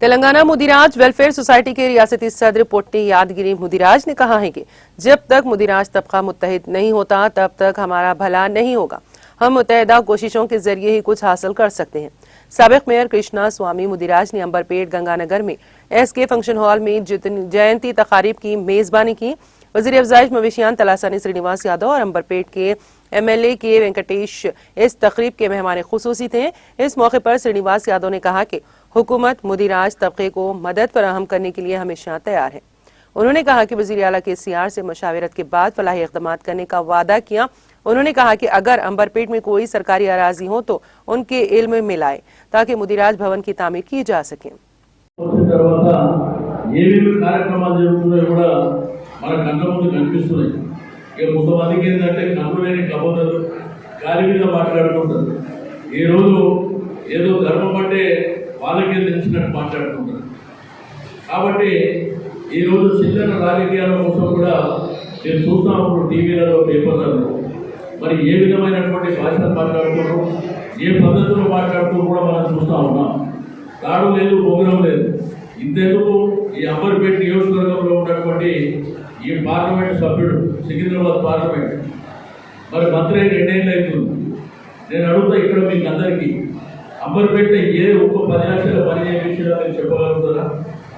Telangana Mudiraj welfare society के रियासती सदर पोट्टी यादगिरी मुदिराज ने कहा है कि जब तक मुदिराज तबका मुत्तहिद नहीं होता तब तक हमारा भला नहीं होगा। हम मुत्तहिदा कोशिशों के जरिए ही कुछ हासिल कर सकते हैं। साबिक मेयर कृष्णा स्वामी मुदिराज ने अंबरपेट गंगानगर में एसके फंक्शन हॉल में जयंती तकारीब की मेजबानी की। वजीर अफजाइश मवेशियान तलासानी श्रीनिवास यादव और अंबरपेट के एमएलए के वेंकटेश इस तकरीब के मेहमान खुसूसी थे। इस मौके पर श्रीनिवास यादव ने कहा कि हुकूमत मुदिराज तबके को मदद फराहम करने के लिए हमेशा तैयार है। उन्होंने कहा कि वजीर आला के सीआर से मशावरत के बाद फलाही इक़दाम करने का वादा किया। उन्होंने कहा कि अगर अंबरपेट में कोई सरकारी अराजी हो तो उनके इल्म में लाए ताकि मुदिराज भवन की तामीर की जा सके। ఏదో ధర్మం అంటే వాళ్ళకే తెలిసినట్టు మాట్లాడుతుంటారు కాబట్టి ఈ రోజు చిల్లర రాజకీయాల కోసం కూడా నేను చూస్తున్నప్పుడు టీవీలలో పేపర్లలో మరి ఏ విధమైనటువంటి భాషను మాట్లాడుతున్నారు ఏ పద్ధతిలో మాట్లాడుతూ కూడా మనం చూస్తూ ఉన్నాం. తాడు లేదు బొంగరం లేదు. ఇంతెందుకు ఈ అంబర్పేట నియోజకవర్గంలో ఉన్నటువంటి ఈ పార్లమెంట్ సభ్యుడు సికింద్రాబాద్ పార్లమెంట్ మరి మంత్రి 2 ఏళ్ళు అవుతుంది. నేను అడుగుతా ఇక్కడ మీకు అందరికీ అంబర్పేట ఏ ఒక్క 10 లక్షల పని చేయించినా మీరు చెప్పగలుగుతారా?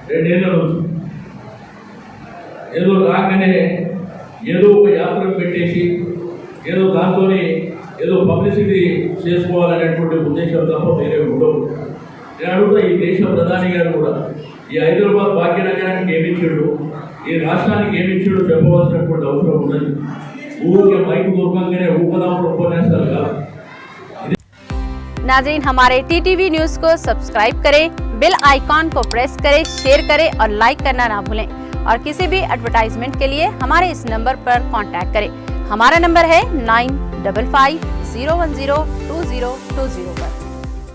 2 ఏళ్ళ నుంచి ఏదో రాగానే ఏదో ఒక యాత్ర పెట్టేసి ఏదో దాంతో ఏదో పబ్లిసిటీ చేసుకోవాలనేటువంటి ఉద్దేశం తప్ప వేరే ఉండవు. నేను అడుగుతా ఈ దేశ ప్రధాని గారు కూడా ఈ హైదరాబాద్ భాగ్యనగరానికి ఏమిచ్చాడు, ఈ రాష్ట్రానికి ఏమిచ్చాడు చెప్పవలసినటువంటి అవసరం ఉన్నది. ఊరికే మైకు దొరకంగానే ఊపదాములు ఉపన్యాసాలు కాదు. नाज़रीन, हमारे टीटीवी न्यूज़ को सब्सक्राइब करें, बेल आइकॉन को प्रेस करें, शेयर करें और लाइक करना ना भूलें। और किसी भी एडवर्टाइजमेंट के लिए हमारे इस नंबर पर कांटेक्ट करें। हमारा नंबर है 9550102020 पर।